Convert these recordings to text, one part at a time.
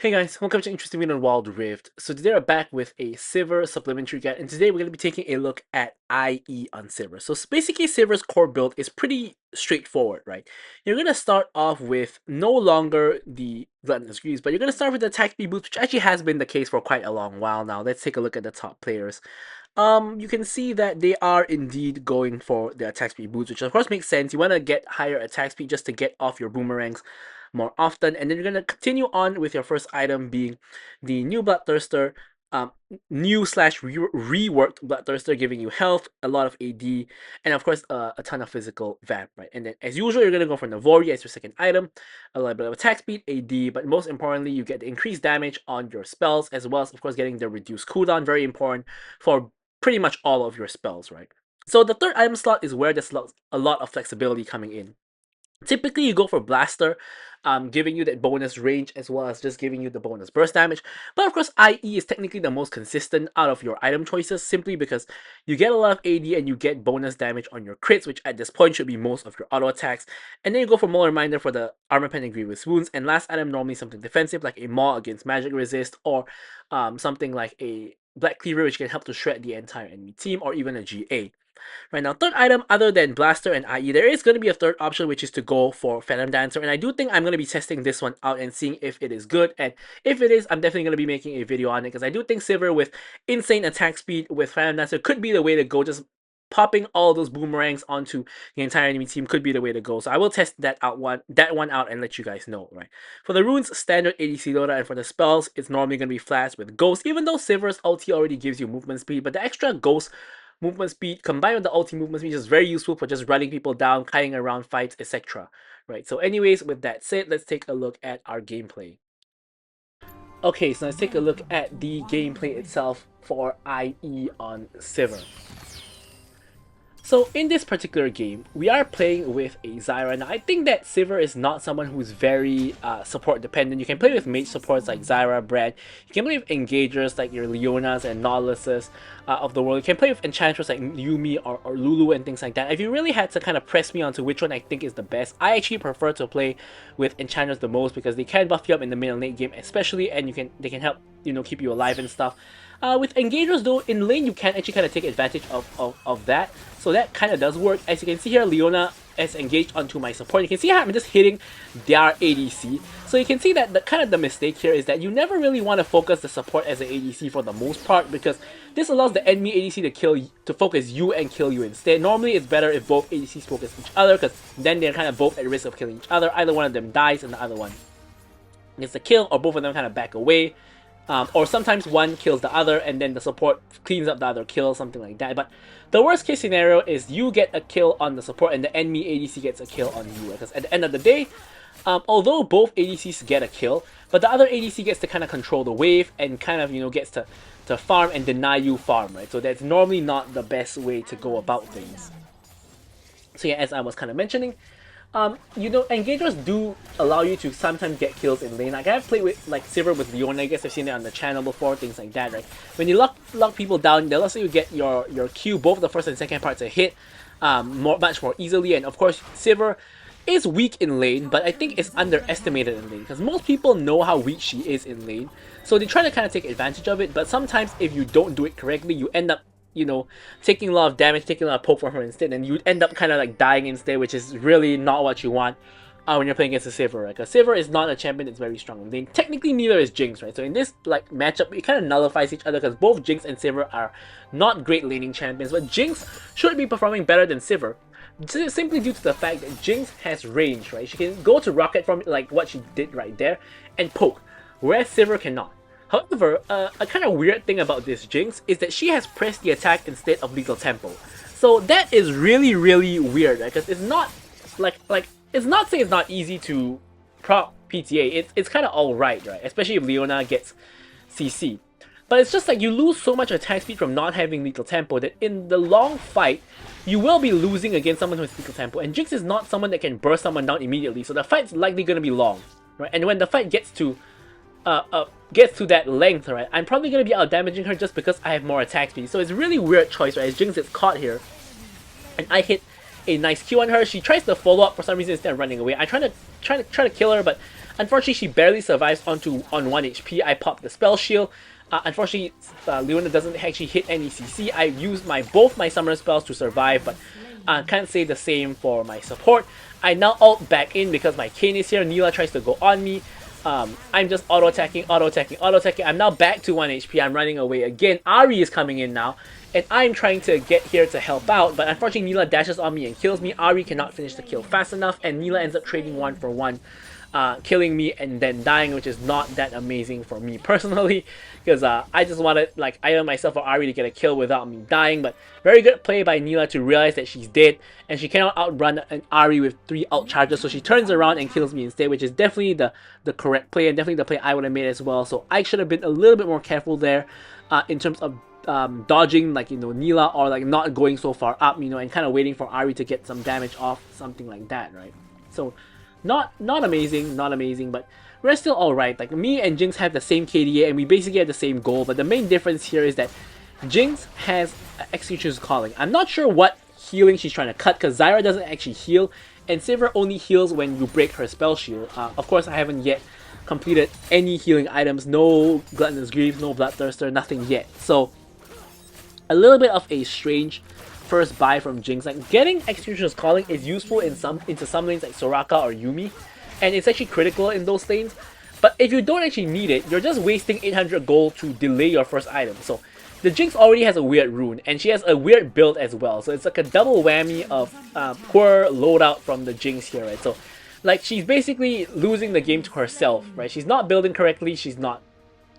Hey guys, welcome to Interesting Video on Wild Rift. So today we're back with a Sivir supplementary guide, and today we're going to be taking a look at IE on Sivir. So basically Sivir's core build is pretty straightforward, right? You're going to start off with no longer the Gluttonous Greaves, but you're going to start with the attack speed boost, which actually has been the case for quite a long while now. Let's take a look at the top players. You can see that they are indeed going for the attack speed boost, which of course makes sense. You want to get higher attack speed just to get off your boomerangs more often, and then you're gonna continue on with your first item being the new Bloodthirster, new slash reworked Bloodthirster, giving you health, a lot of AD, and of course a ton of physical vamp, right? And then as usual, you're gonna go for Navori as your second item, a little bit of attack speed, AD, but most importantly, you get the increased damage on your spells, as well as of course getting the reduced cooldown, very important for pretty much all of your spells, right? So the third item slot is where there's a lot of flexibility coming in. Typically, you go for Blaster, giving you that bonus range as well as just giving you the bonus burst damage. But of course, IE is technically the most consistent out of your item choices simply because you get a lot of AD and you get bonus damage on your crits, which at this point should be most of your auto attacks. And then you go for Maul Reminder for the Armor Pen and Grievous Wounds. And last item, normally something defensive like a Maul against Magic Resist or something like a Black Cleaver, which can help to shred the entire enemy team, or even a GA. Right now, third item other than Blaster and IE, there is going to be a third option, which is to go for Phantom Dancer. And I do think I'm going to be testing this one out and seeing if it is good. And if it is, I'm definitely going to be making a video on it, because I do think Sivir with insane attack speed with Phantom Dancer could be the way to go. Just popping all those boomerangs onto the entire enemy team could be the way to go. So I will test that one out and let you guys know, right? For the runes, standard ADC Loadout, and for the spells, it's normally going to be flash with Ghost, even though Sivir's ulti already gives you movement speed, but the extra Ghost movement speed combined with the ulti movement speed is very useful for just running people down, kiting around fights, etc. Right, so anyways, with that said, let's take a look at our gameplay. Okay, so let's take a look at the gameplay itself for IE on Sivir. So in this particular game, we are playing with a Zyra. Now I think that Sivir is not someone who's very support dependent. You can play with mage supports like Zyra, Brand. You can play with engagers like your Leonas and Nautiluses of the world. You can play with enchanters like Yumi or Lulu and things like that. If you really had to kind of press me onto which one I think is the best, I actually prefer to play with enchanters the most, because they can buff you up in the mid and late game especially, and they can help, you know, keep you alive and stuff. With engagers though, in lane you can actually kind of take advantage of that. So that kind of does work. As you can see here, Leona is engaged onto my support. You can see how I'm just hitting their ADC. So you can see that the mistake here is that you never really want to focus the support as an ADC for the most part, because this allows the enemy ADC to focus you and kill you instead. Normally it's better if both ADCs focus each other, because then they're kind of both at risk of killing each other. Either one of them dies and the other one gets a kill, or both of them kind of back away. Or sometimes one kills the other and then the support cleans up the other kill, something like that. But the worst case scenario is you get a kill on the support and the enemy ADC gets a kill on you. Because at the end of the day, although both ADCs get a kill, but the other ADC gets to kind of control the wave and kind of, you know, gets to farm and deny you farm, right? So that's normally not the best way to go about things. So yeah, as I was kind of mentioning, you know, engagers do allow you to sometimes get kills in lane. Like I've played with like Sivir with Leona, I guess I've seen it on the channel before, things like that, right? When you lock people down, they'll also you get your Q, both the first and second parts a hit, much more easily. And of course, Sivir is weak in lane, but I think it's underestimated in lane, because most people know how weak she is in lane, so they try to kind of take advantage of it. But sometimes if you don't do it correctly, you end up, you know, taking a lot of damage, taking a lot of poke from her instead, and you end up kind of like dying instead, which is really not what you want when you're playing against a Sivir, right? Because Sivir is not a champion that's very strong in lane. Technically, neither is Jinx, right? So in this like matchup, it kind of nullifies each other, because both Jinx and Sivir are not great laning champions, but Jinx should be performing better than Sivir, simply due to the fact that Jinx has range, right? She can go to rocket from like what she did right there and poke, whereas Sivir cannot. However, a kind of weird thing about this Jinx is that she has pressed the attack instead of Lethal Tempo. So that is really, really weird, right? Because it's not like it's not saying it's not easy to prop PTA. It's kind of alright, right? Especially if Leona gets CC. But it's just like you lose so much attack speed from not having Lethal Tempo that in the long fight, you will be losing against someone who has Lethal Tempo. And Jinx is not someone that can burst someone down immediately, so the fight's likely going to be long, right? And when the fight gets to that length, right, I'm probably going to be out damaging her just because I have more attack speed. So it's a really weird choice, right? As Jinx gets caught here, and I hit a nice Q on her. She tries to follow up for some reason instead of running away. I try to kill her, but Unfortunately, she barely survives on 1 HP. I pop the spell shield. Unfortunately, Leona doesn't actually hit any CC. I used both my summoner spells to survive, but can't say the same for my support. I now ult back in because my Kayn is here. Neela tries to go on me. I'm just auto-attacking, auto-attacking, auto-attacking. I'm now back to 1 HP. I'm running away again. Ahri is coming in now, and I'm trying to get here to help out, but unfortunately Neela dashes on me and kills me. Ahri cannot finish the kill fast enough, and Neela ends up trading 1 for 1. Killing me and then dying, which is not that amazing for me personally, because I just wanted like either myself or Ahri to get a kill without me dying. But very good play by Neela to realize that she's dead and she cannot outrun an Ahri with 3 ult charges, so she turns around and kills me instead, which is definitely the correct play and definitely the play I would have made as well. So I should have been a little bit more careful there in terms of dodging, like, you know, Neela, or like not going so far up, you know, and kind of waiting for Ahri to get some damage off, something like that, right? So not amazing, but we're still alright. Like, me and Jinx have the same KDA and we basically have the same goal, but the main difference here is that Jinx has Executioner's Calling. I'm not sure what healing she's trying to cut, because Zyra doesn't actually heal, and Sivir only heals when you break her spell shield. Of course, I haven't yet completed any healing items, no Gluttonous Greaves, no Bloodthirster, nothing yet. So, a little bit of a strange first buy from Jinx. Like, getting Executioner's Calling is useful into some lanes like Soraka or Yuumi, and it's actually critical in those lanes. But if you don't actually need it, you're just wasting 800 gold to delay your first item. So the Jinx already has a weird rune, and she has a weird build as well. So it's like a double whammy of poor loadout from the Jinx here, right? So like, she's basically losing the game to herself, right? She's not building correctly, she's not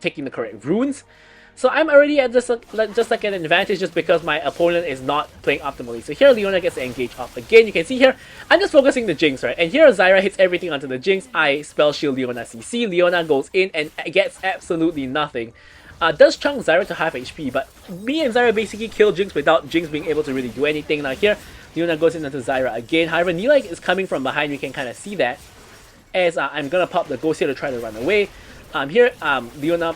taking the correct runes. So I'm already at just like an advantage just because my opponent is not playing optimally. So here Leona gets to engage off again. You can see here, I'm just focusing the Jinx, right? And here Zyra hits everything onto the Jinx. I spell shield Leona CC. Leona goes in and gets absolutely nothing. Does chunk Zyra to half HP, but me and Zyra basically kill Jinx without Jinx being able to really do anything. Now here, Leona goes into Zyra again. However, Neela is coming from behind. We can kind of see that, as I'm gonna pop the Ghost here to try to run away. Here, Leona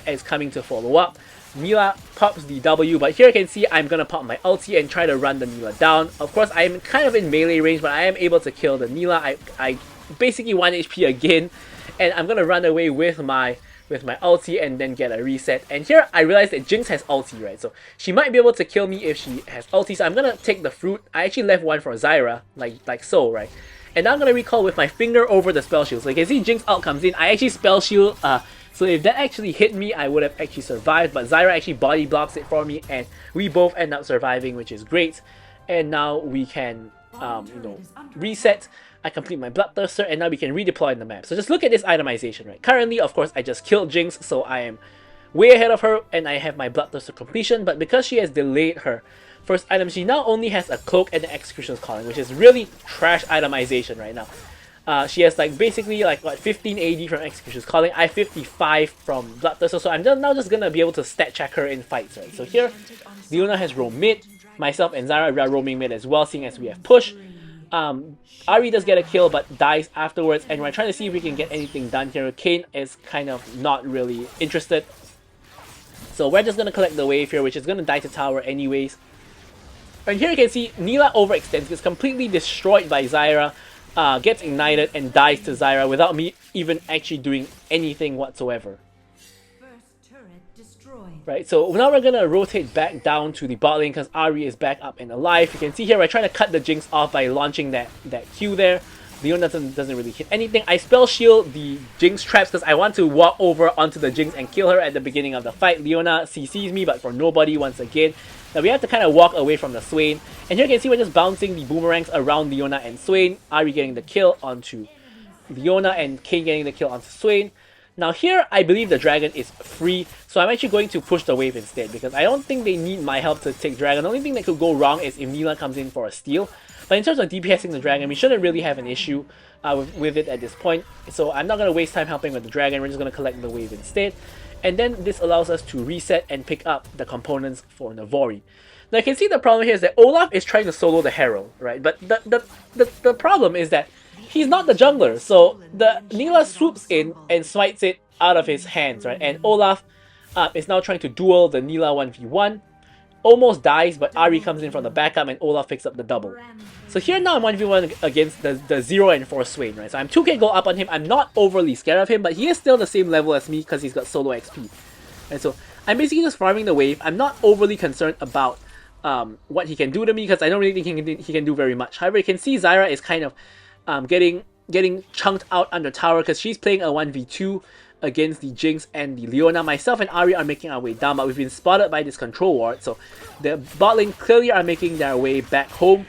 is coming to follow up. Neela pops the W, but here you can see I'm gonna pop my ulti and try to run the Neela down. Of course, I'm kind of in melee range, but I am able to kill the Neela. I basically 1 HP again, and I'm gonna run away with my ulti and then get a reset. And here I realize that Jinx has ulti, right? So she might be able to kill me if she has ulti. So I'm gonna take the fruit. I actually left 1 for Zyra, like so, right? And now I'm gonna recall with my finger over the spell shield. So you can see Jinx ult comes in. I actually spell shield. So if that actually hit me, I would have actually survived. But Zyra actually body blocks it for me, and we both end up surviving, which is great. And now we can, you know, reset. I complete my Bloodthirster, and now we can redeploy in the map. So just look at this itemization, right? Currently, of course, I just killed Jinx, so I am way ahead of her, and I have my Bloodthirster completion. But because she has delayed her first item, she now only has a cloak and an Executioner's Calling, which is really trash itemization right now. She has like basically like what 15 AD from Executioner's Calling. I 55 from Bloodthirster, so I'm now just gonna be able to stat check her in fights, right? So here, Leona has roamed mid. Myself and Zyra are roaming mid as well, seeing as we have push. Ahri does get a kill but dies afterwards, and we're trying to see if we can get anything done here. Kayn is kind of not really interested, so we're just gonna collect the wave here, which is gonna die to tower anyways. And here you can see Neela overextends, gets completely destroyed by Zyra. Gets ignited and dies to Zyra without me even actually doing anything whatsoever. Right, so now we're gonna rotate back down to the bot lane because Ahri is back up and alive. You can see here we're trying to cut the Jinx off by launching that Q there. Leona doesn't really hit anything. I spell shield the Jinx traps because I want to walk over onto the Jinx and kill her at the beginning of the fight. Leona CCs me, but for nobody once again. Now we have to kind of walk away from the Swain. And here you can see we're just bouncing the boomerangs around Leona and Swain. Ahri getting the kill onto Leona and Kayn getting the kill onto Swain. Now here, I believe the dragon is free, so I'm actually going to push the wave instead because I don't think they need my help to take dragon. The only thing that could go wrong is if Neela comes in for a steal. But in terms of DPSing the dragon, we shouldn't really have an issue with it at this point. So I'm not going to waste time helping with the dragon, we're just going to collect the wave instead. And then this allows us to reset and pick up the components for Navori. Now you can see the problem here is that Olaf is trying to solo the Herald, right? But the problem is that he's not the jungler, so the Neela swoops in and smites it out of his hands, right? And Olaf is now trying to duel the Neela 1v1. Almost dies, but Ahri comes in from the backup and Olaf picks up the double. So here now I'm 1v1 against the 0 and 4 Swain, right? So I'm 2k gold up on him. I'm not overly scared of him, but he is still the same level as me because he's got solo XP. And so I'm basically just farming the wave. I'm not overly concerned about what he can do to me because I don't really think he can do very much. However, you can see Zyra is kind of getting chunked out under tower because she's playing a 1v2 against the Jinx and the Leona. Myself and Ahri are making our way down, but we've been spotted by this control ward. So the bot lane clearly are making their way back home.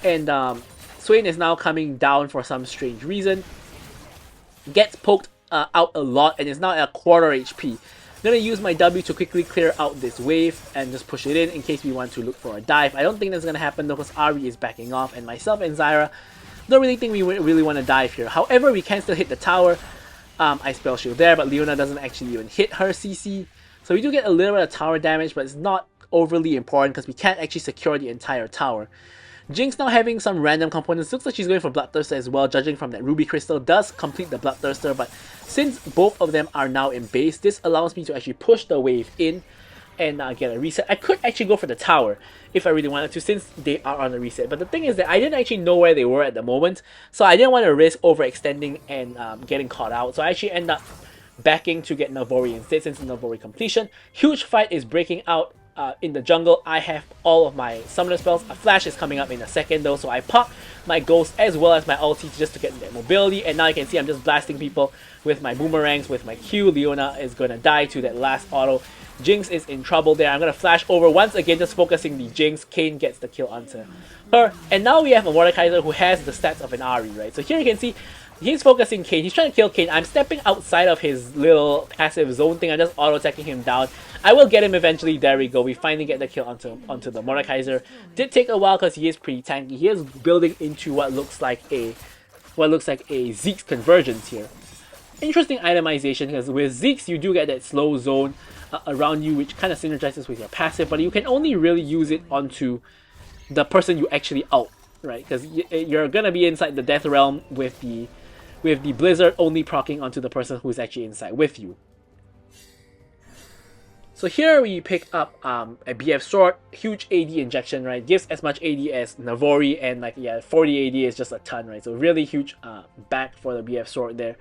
And Swain is now coming down for some strange reason. Gets poked out a lot and is now at a quarter HP. I'm gonna use my W to quickly clear out this wave and just push it in case we want to look for a dive. I don't think that's gonna happen though because Ahri is backing off and myself and Zyra don't really think we really want to dive here. However, we can still hit the tower. I spell shield there, but Leona doesn't actually even hit her CC. So we do get a little bit of tower damage, but it's not overly important because we can't actually secure the entire tower. Jinx now having some random components. Looks like she's going for Bloodthirster as well, judging from that Ruby Crystal. Does complete the Bloodthirster, but since both of them are now in base, this allows me to actually push the wave in and get a reset. I could actually go for the tower if I really wanted to since they are on the reset. But the thing is that I didn't actually know where they were at the moment, so I didn't want to risk overextending and getting caught out. So I actually end up backing to get Navori instead since Navori completion. Huge fight is breaking out in the jungle. I have all of my summoner spells. A flash is coming up in a second though, so I pop my ghost as well as my ulti just to get that mobility, and now you can see I'm just blasting people with my boomerangs, with my Q. Leona is gonna die to that last auto. Jinx is in trouble there. I'm gonna flash over once again, just focusing the Jinx. Kayn gets the kill onto her, and now we have a Mordekaiser who has the stats of an Ahri, right? So here you can see he's focusing Kayn. He's trying to kill Kayn. I'm stepping outside of his little passive zone thing. I'm just auto-attacking him down. I will get him eventually. There we go. We finally get the kill onto the Mordekaiser. Did take a while because he is pretty tanky. He is building into what looks like a Zeke's convergence here. Interesting itemization because with Zeke's you do get that slow zone around you, which kind of synergizes with your passive, but you can only really use it onto the person you actually ult, right? Because you're gonna be inside the death realm with the blizzard only proccing onto the person who's actually inside with you. So here we pick up a BF sword, huge AD injection, right? Gives as much AD as Navori, and like, yeah, 40 AD is just a ton, right? So really huge back for the BF sword there.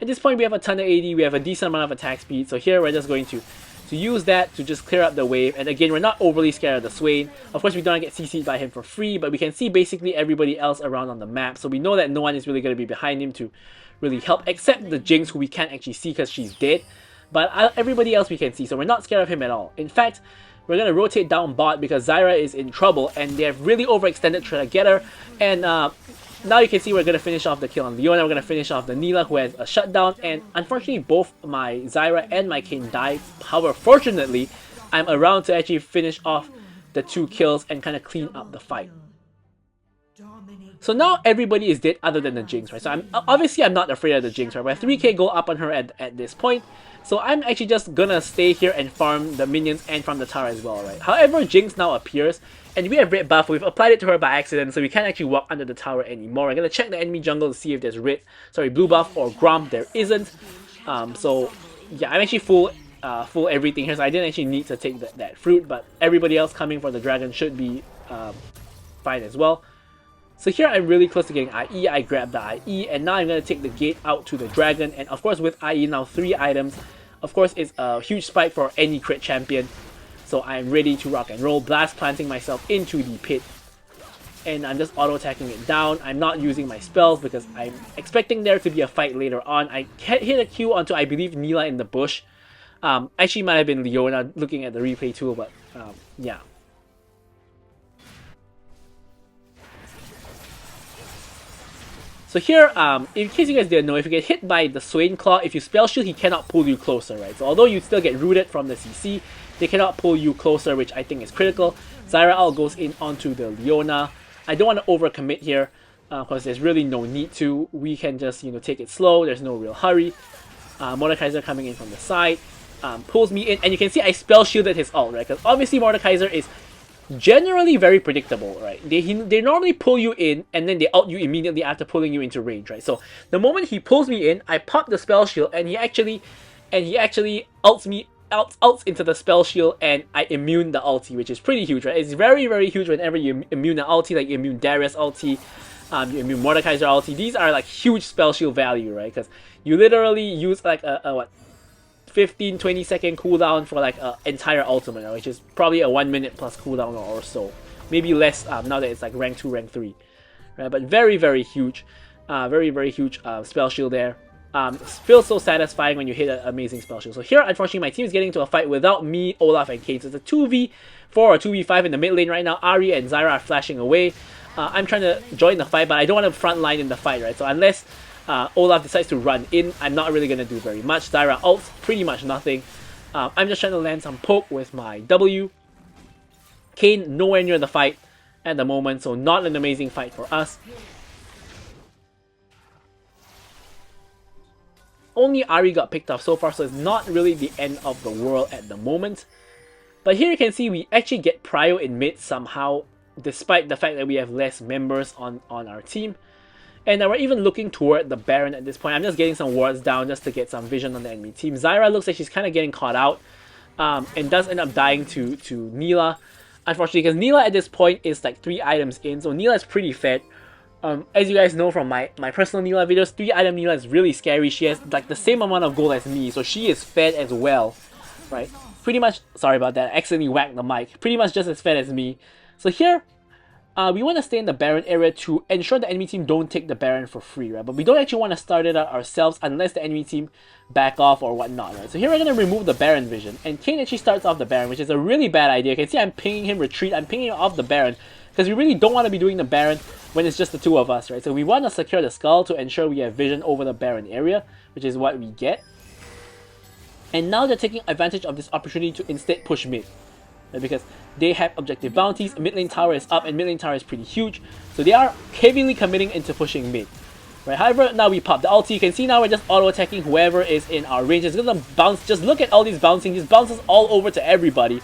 At this point we have a ton of AD, we have a decent amount of attack speed, so here we're just going to use that to just clear up the wave. And again, we're not overly scared of the Swain. Of course, we don't get CC'd by him for free, but we can see basically everybody else around on the map, so we know that no one is really going to be behind him to really help, except the Jinx, who we can't actually see because she's dead. But everybody else we can see, so we're not scared of him at all. In fact, we're going to rotate down bot because Zyra is in trouble, and they have really overextended trying to get her. And now you can see we're going to finish off the kill on Leona. We're going to finish off the Neela, who has a shutdown, and unfortunately both my Zyra and my Kayn died. However, fortunately, I'm around to actually finish off the 2 kills and kind of clean up the fight. So now everybody is dead other than the Jinx, right? So I'm not afraid of the Jinx, right? We're 3k gold up on her at this point. So I'm actually just gonna stay here and farm the minions and farm the tower as well, right? However, Jinx now appears, and we have red buff. We've applied it to her by accident, so we can't actually walk under the tower anymore. I'm gonna check the enemy jungle to see if there's blue buff or Grom. There isn't. So yeah, I'm actually full everything here, so I didn't actually need to take that fruit, but everybody else coming for the dragon should be fine as well. So here I'm really close to getting IE, I grab the IE, and now I'm going to take the gate out to the dragon, and of course with IE now 3 items, of course it's a huge spike for any crit champion, so I'm ready to rock and roll, blast planting myself into the pit, and I'm just auto-attacking it down. I'm not using my spells because I'm expecting there to be a fight later on. I hit a Q onto, I believe, Neela in the bush. Actually might have been Leona looking at the replay tool, but yeah. So here, in case you guys didn't know, if you get hit by the Swain Claw, if you spell shield, he cannot pull you closer, right? So although you still get rooted from the CC, they cannot pull you closer, which I think is critical. Zyra ult goes in onto the Leona. I don't want to overcommit here, because there's really no need to. We can just, take it slow. There's no real hurry. Mordekaiser coming in from the side, pulls me in, and you can see I spell shielded his ult, right? Because obviously Mordekaiser is generally very predictable, right? They normally pull you in and then they ult you immediately after pulling you into range, right? So the moment he pulls me in, I pop the spell shield and he actually ults me ults into the spell shield, and I immune the ulti, which is pretty huge, right? It's very, very huge whenever you immune an ulti, like you immune Darius ulti, you immune Mordekaiser ulti. These are like huge spell shield value, right? Because you literally use like a what, 15-20 second cooldown for like an entire ultimate, right? Which is probably a 1 minute plus cooldown or so. Maybe less now that it's like rank 2, rank 3. Right? But very, very huge. Very, very huge spell shield there. It feels so satisfying when you hit an amazing spell shield. So here, unfortunately, my team is getting into a fight without me, Olaf, and Kane. So it's a 2v4 or 2v5 in the mid lane right now. Ahri and Zyra are flashing away. I'm trying to join the fight, but I don't want to front line in the fight, right? So unless Olaf decides to run in, I'm not really going to do very much. Zyra ults, pretty much nothing. I'm just trying to land some poke with my W. Kane nowhere near the fight at the moment, so not an amazing fight for us. Only Ahri got picked off so far, so it's not really the end of the world at the moment. But here you can see we actually get prio in mid somehow, despite the fact that we have less members on our team. And we're even looking toward the Baron at this point. I'm just getting some wards down just to get some vision on the enemy team. Zyra looks like she's kind of getting caught out, and does end up dying to Neela. Unfortunately, because Neela at this point is like 3 items in, so Neela is pretty fed. As you guys know from my personal Neela videos, 3 item Neela is really scary. She has like the same amount of gold as me, so she is fed as well, right? Pretty much, sorry about that, I accidentally whacked the mic. Pretty much just as fed as me. So here, we want to stay in the Baron area to ensure the enemy team don't take the Baron for free, right? But we don't actually want to start it out ourselves unless the enemy team back off or whatnot, right? So here we're going to remove the Baron vision, and Kane actually starts off the Baron, which is a really bad idea. You can see I'm pinging him retreat, I'm pinging him off the Baron, because we really don't want to be doing the Baron when it's just the 2 of us, right? So we want to secure the skull to ensure we have vision over the Baron area, which is what we get. And now they're taking advantage of this opportunity to instead push mid, right? Because they have objective bounties, mid lane tower is up, and mid lane tower is pretty huge, so they are heavily committing into pushing mid. Right? However, now we pop the ulti. You can see now we're just auto-attacking whoever is in our range. It's gonna bounce. Just look at all these bouncing. These bounces all over to everybody.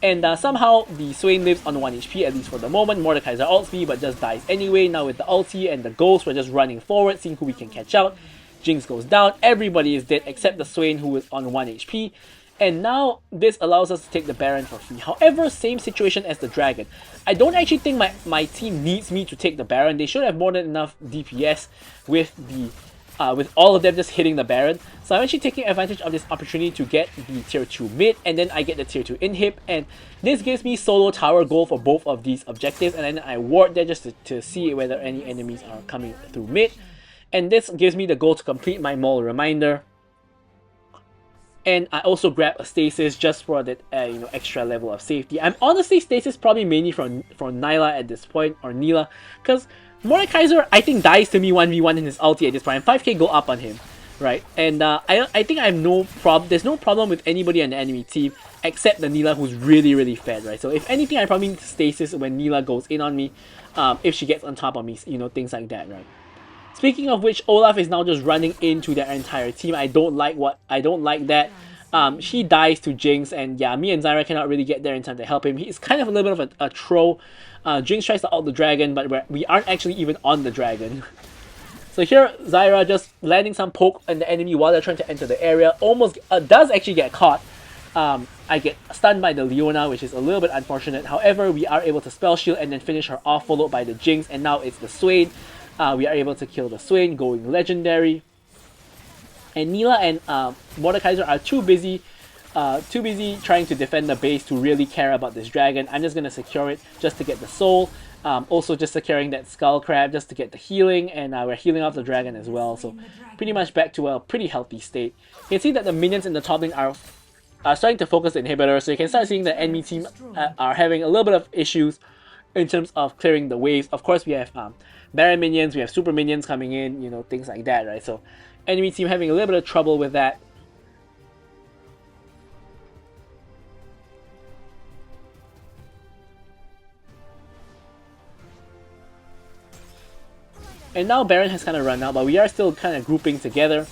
And somehow the Swain lives on 1 HP, at least for the moment. Mordekaiser ults me, but just dies anyway. Now with the ulti and the ghost, we're just running forward, seeing who we can catch out. Jinx goes down. Everybody is dead except the Swain, who is on 1 HP. And now this allows us to take the Baron for free. However, same situation as the Dragon. I don't actually think my team needs me to take the Baron. They should have more than enough DPS with all of them just hitting the Baron. So I'm actually taking advantage of this opportunity to get the tier 2 mid, and then I get the tier 2 inhib, and this gives me solo tower gold for both of these objectives, and then I ward there just to see whether any enemies are coming through mid. And this gives me the gold to complete my Maul Reminder. And I also grab a stasis just for that extra level of safety. I'm honestly stasis probably mainly for Nyla at this point, or Neela, because Mordekaiser I think dies to me 1v1 in his ulti at this point. I'm 5k go up on him, right? And I think I have no problem. There's no problem with anybody on the enemy team except the Neela, who's really, really fed, right? So if anything, I probably need to stasis when Neela goes in on me, if she gets on top of me, things like that, right? Speaking of which, Olaf is now just running into their entire team. I don't like that. She dies to Jinx, and yeah, me and Zyra cannot really get there in time to help him. He's kind of a little bit of a troll. Jinx tries to ult the dragon, but we aren't actually even on the dragon. So here, Zyra just landing some poke on the enemy while they're trying to enter the area. Almost does actually get caught. I get stunned by the Leona, which is a little bit unfortunate. However, we are able to spell shield and then finish her off, followed by the Jinx, and now it's the Swain. We are able to kill the Swain, going legendary. And Neela and Mordekaiser are too busy trying to defend the base to really care about this dragon. I'm just going to secure it just to get the soul. Also just securing that skull crab just to get the healing, and we're healing off the dragon as well. So pretty much back to a pretty healthy state. You can see that the minions in the top lane are starting to focus the inhibitor, so you can start seeing the enemy team are having a little bit of issues in terms of clearing the waves. Of course, we have Baron minions, we have super minions coming in, things like that, right? So enemy team having a little bit of trouble with that. And now Baron has kind of run out, but we are still kind of grouping together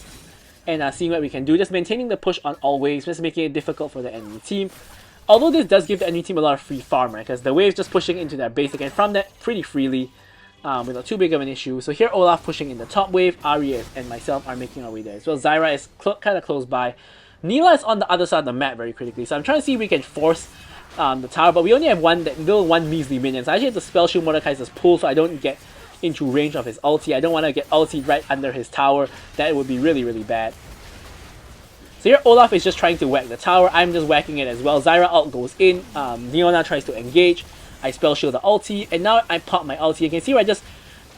and seeing what we can do. Just maintaining the push on all waves, just making it difficult for the enemy team. Although this does give the enemy team a lot of free farm, right? Because the waves just pushing into their base again from that pretty freely, without too big of an issue. So here Olaf pushing in the top wave, Ahri and myself are making our way there as well. Zyra is kind of close by, Neela is on the other side of the map very critically, so I'm trying to see if we can force the tower, but we only have one measly minion, so I actually have to spell shield Mordekaiser's pull so I don't get into range of his ulti. I don't want to get ulti right under his tower. That would be really, really bad. So here Olaf is just trying to whack the tower. I'm just whacking it as well. Zyra ult goes in. Leona tries to engage. I spell shield the ulti, and now I pop my ulti. You can see where I just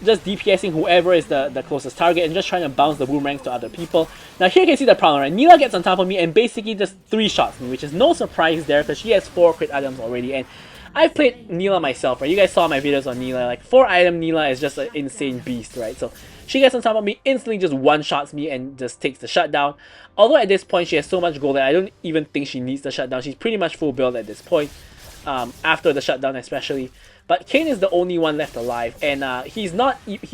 DPSing whoever is the closest target and just trying to bounce the boomerangs to other people. Now here you can see the problem, right? Neela gets on top of me and basically just 3-shots me, which is no surprise there because she has 4 crit items already, and I've played Neela myself, right? You guys saw my videos on Neela. Like 4 item Neela is just an insane beast, right? So she gets on top of me, instantly just 1-shots me and just takes the shutdown. Although at this point she has so much gold that I don't even think she needs the shutdown. She's pretty much full build at this point, after the shutdown especially. But Kayn is the only one left alive, and he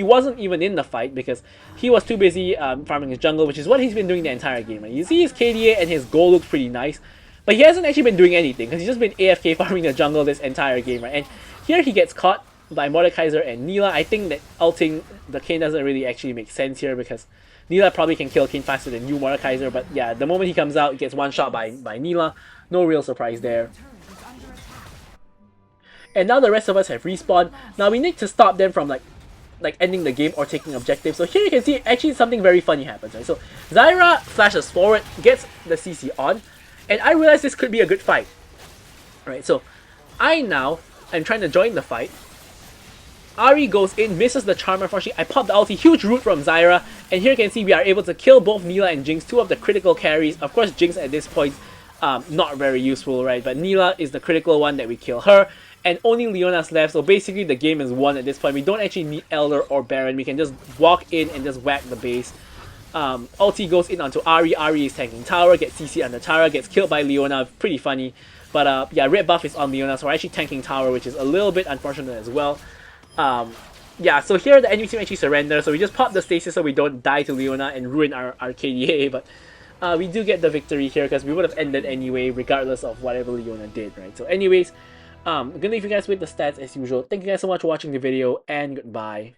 wasn't even in the fight because he was too busy farming his jungle, which is what he's been doing the entire game. Right? You see his KDA and his gold looks pretty nice, but he hasn't actually been doing anything because he's just been AFK farming the jungle this entire game, right? And here he gets caught by Mordekaiser and Neela. I think that ulting the Kayn doesn't really actually make sense here because Neela probably can kill Kayn faster than you, Mordekaiser, but yeah, the moment he comes out, he gets 1-shot by Neela. No real surprise there. And now the rest of us have respawned. Now we need to stop them from like ending the game or taking objectives. So here you can see actually something very funny happens, right? So Zyra flashes forward, gets the CC on, and I realize this could be a good fight. Right, so I'm trying to join the fight. Ahri goes in, misses the charm unfortunately. I pop the ulti, huge root from Zyra, and here you can see we are able to kill both Neela and Jinx, 2 of the critical carries. Of course Jinx at this point, not very useful, right? But Neela is the critical one that we kill her. And only Leona's left, so basically the game is won at this point. We don't actually need Elder or Baron. We can just walk in and just whack the base. Ulti goes in onto Ahri. Ahri is tanking tower, gets CC under Tara, gets killed by Leona. Pretty funny. But yeah, red buff is on Leona, so we're actually tanking tower, which is a little bit unfortunate as well. Yeah, so here the enemy team actually surrender, so we just pop the stasis so we don't die to Leona and ruin our KDA. But we do get the victory here because we would have ended anyway, regardless of whatever Leona did, right? So anyways, I'm gonna leave you guys with the stats as usual. Thank you guys so much for watching the video, and goodbye.